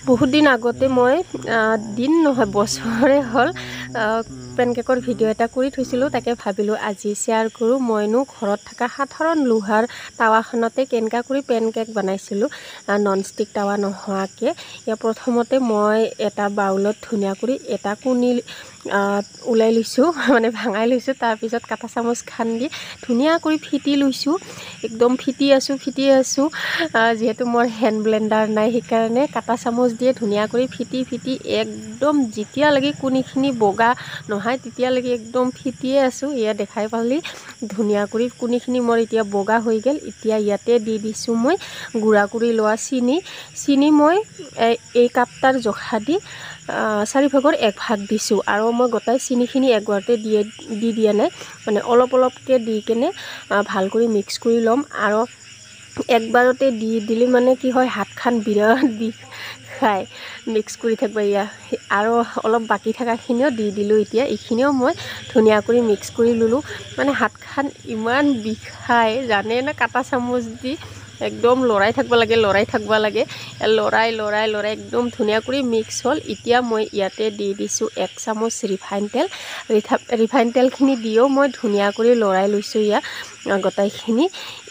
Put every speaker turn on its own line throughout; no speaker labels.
বহুত দিন আগতে মই দিন নহয় বছৰে হ'ল পেনকেকৰ ভিডিঅ' এটা কৰি থৈছিলোঁ। তাকে ভাবিলোঁ আজি শ্বেয়াৰ কৰোঁ। মইনো ঘৰত থকা সাধাৰণ লোহাৰ টাৱাখনতে কেনেকা কৰি পেনকেক বনাইছিলোঁ, নন ষ্টিক টাৱা নোহোৱাকৈ। ইয়াৰ প্ৰথমতে মই এটা বাউলত ধুনীয়া কৰি এটা কণী ওলাই লৈছোঁ, মানে ভাঙাই লৈছোঁ। তাৰপিছত কাটা চামুচখন দি ধুনীয়া কৰি ফিটি লৈছোঁ। একদম ফিটি আছোঁ। যিহেতু মোৰ হেণ্ড ব্লেণ্ডাৰ নাই, সেইকাৰণে কাটা চামুচ দিয়ে ধুনীয়া কৰি ফিটি একদম যেতিয়ালৈকে কণীখিনি বগা নহয় তেতিয়ালৈকে একদম ফিটিয়ে আছোঁ। এয়া দেখাই পালি ধুনীয়া কৰি কণীখিনি মোৰ এতিয়া বগা হৈ গ'ল। এতিয়া ইয়াতে দি দিছোঁ মই গুড়া কৰি লোৱা চিনি মই এই কাপটাৰ জোখা দি 4/4 1/2 দিছোঁ। আৰু মই গোটাই চিনিখিনি একবাৰতে দি দিয়া নাই, মানে অলপকৈ দি কেনে ভাল কৰি মিক্স কৰি ল'ম। আৰু একবাৰতে দি দিলে মানে কি হয়, হাতখন বিৰাট বিষ খায় মিক্স কৰি থাকিব। এয়া আৰু অলপ বাকী থকাখিনিও দি দিলোঁ। এতিয়া এইখিনিও মই ধুনীয়া কৰি মিক্স কৰি ল'লোঁ। মানে হাতখন ইমান বিষায় জানে না, কাটা চামুচ দি একদম লৰাই থাকিব লাগে। লৰাই একদম ধুনীয়া কৰি মিক্স হ'ল। এতিয়া মই ইয়াতে দি দিছোঁ 1 চামুচ ৰিফাইন তেলখিনি দিও মই ধুনীয়া কৰি লৰাই লৈছোঁ ইয়াত গোটাইখিনি।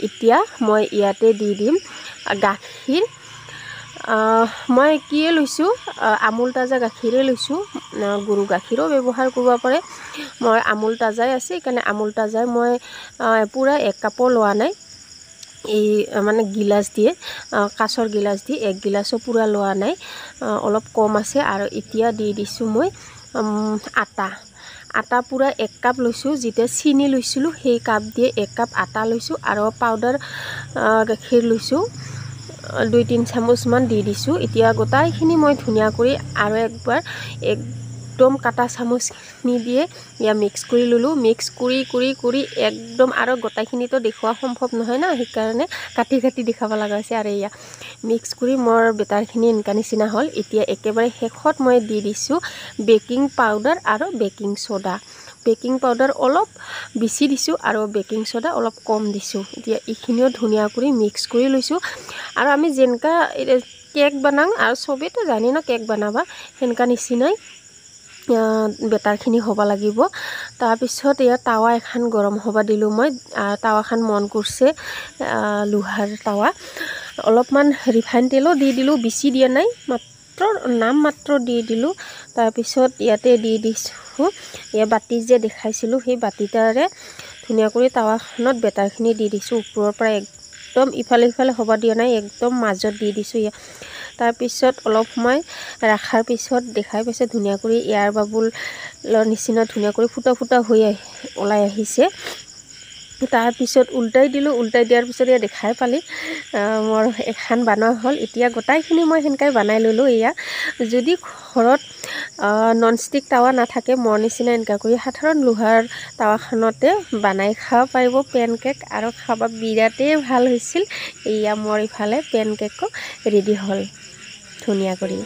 এতিয়া মই ইয়াতে দি দিম গাখীৰ। মই কিয়ে লৈছোঁ, আমুল তাজা গাখীৰে লৈছোঁ। গৰু গাখীৰো ব্যৱহাৰ কৰিব পাৰে। মই আমুল তাজাই আছে, সেইকাৰণে আমুল তাজাই মই পূৰা 1 কাপো লোৱা নাই। এই মানে গিলাচ দিয়ে, কাঁচৰ গিলাচ দি 1 গিলাচো পূৰা লোৱা নাই, অলপ কম আছে। আৰু এতিয়া দি দিছোঁ মই আটা পূৰা 1 কাপ লৈছোঁ। যেতিয়া চিনি লৈছিলোঁ সেই কাপ দিয়ে 1 কাপ আটা লৈছোঁ। আৰু পাউডাৰ গাখীৰ লৈছোঁ 2-3 চামুচমান দি দিছোঁ। এতিয়া গোটাইখিনি মই ধুনীয়া কৰি আৰু একবাৰ একদম কাটা চামুচখিনি দিয়ে ইয়াত মিক্স কৰি ল'লোঁ। মিক্স কৰি একদম, আৰু গোটাইখিনিতো দেখুওৱা সম্ভৱ নহয় না, সেইকাৰণে কাটি দেখাব লগা হৈছে। আৰু এয়া মিক্স কৰি মোৰ বেটাৰখিনি এনেকুৱা নিচিনা হ'ল। এতিয়া একেবাৰে শেষত মই দি দিছোঁ বেকিং পাউডাৰ আৰু বেকিং ছ'ডা। বেকিং পাউডাৰ অলপ বেছি দিছোঁ আৰু বেকিং ছ'ডা অলপ কম দিছোঁ। এতিয়া এইখিনিও ধুনীয়া কৰি মিক্স কৰি লৈছোঁ। আৰু আমি যেনেকা কেক বনাওঁ, আৰু চবেইতো জানে ন কেক বনাবা, সেনেকা নিচিনাই বেটাৰখিনি হ'ব লাগিব। তাৰপিছত ইয়াত টাৱা এখন গৰম হ'ব দিলোঁ মই। টাৱাখন মন কৰিছে লোহাৰ টাৱা। অলপমান ৰিফাইন তেলো দি দিলোঁ, বেছি দিয়া নাই, মাত্ৰ দি দিলোঁ। তাৰপিছত ইয়াতে দি দিছোঁ বাতি যে দেখাইছিলোঁ, সেই বাতিটাৰে ধুনীয়া কৰি টাৱাখনত বেটাৰখিনি দি দিছোঁ। ওপৰৰ পৰা একদম ইফালে হ'ব দিয়া নাই, একদম মাজত দি দিছোঁ। তাৰপিছত অলপ সময় ৰখাৰ পিছত দেখাই পাইছে ধুনীয়া কৰি এয়াৰ বাবুলৰ নিচিনা ধুনীয়া কৰি ফুটা হৈ ওলাই আহিছে। তাৰপিছত উল্টাই দিলোঁ। উল্টাই দিয়াৰ পিছত এয়া দেখাই পালি মোৰ এখন বনোৱা হ'ল। এতিয়া গোটাইখিনি মই সেনেকৈ বনাই ল'লোঁ। এয়া যদি ঘৰত নন ষ্টিক টাৱা নাথাকে, মোৰ নিচিনা এনেকুৱা কৰি সাধাৰণ লোহাৰ টাৱাখনতে বনাই খাব পাৰিব পেনকেক, আৰু খাব বিৰাটেই ভাল হৈছিল। এয়া মোৰ ইফালে পেনকেকো ৰেডি হ'ল ধুনীয়া কৰি।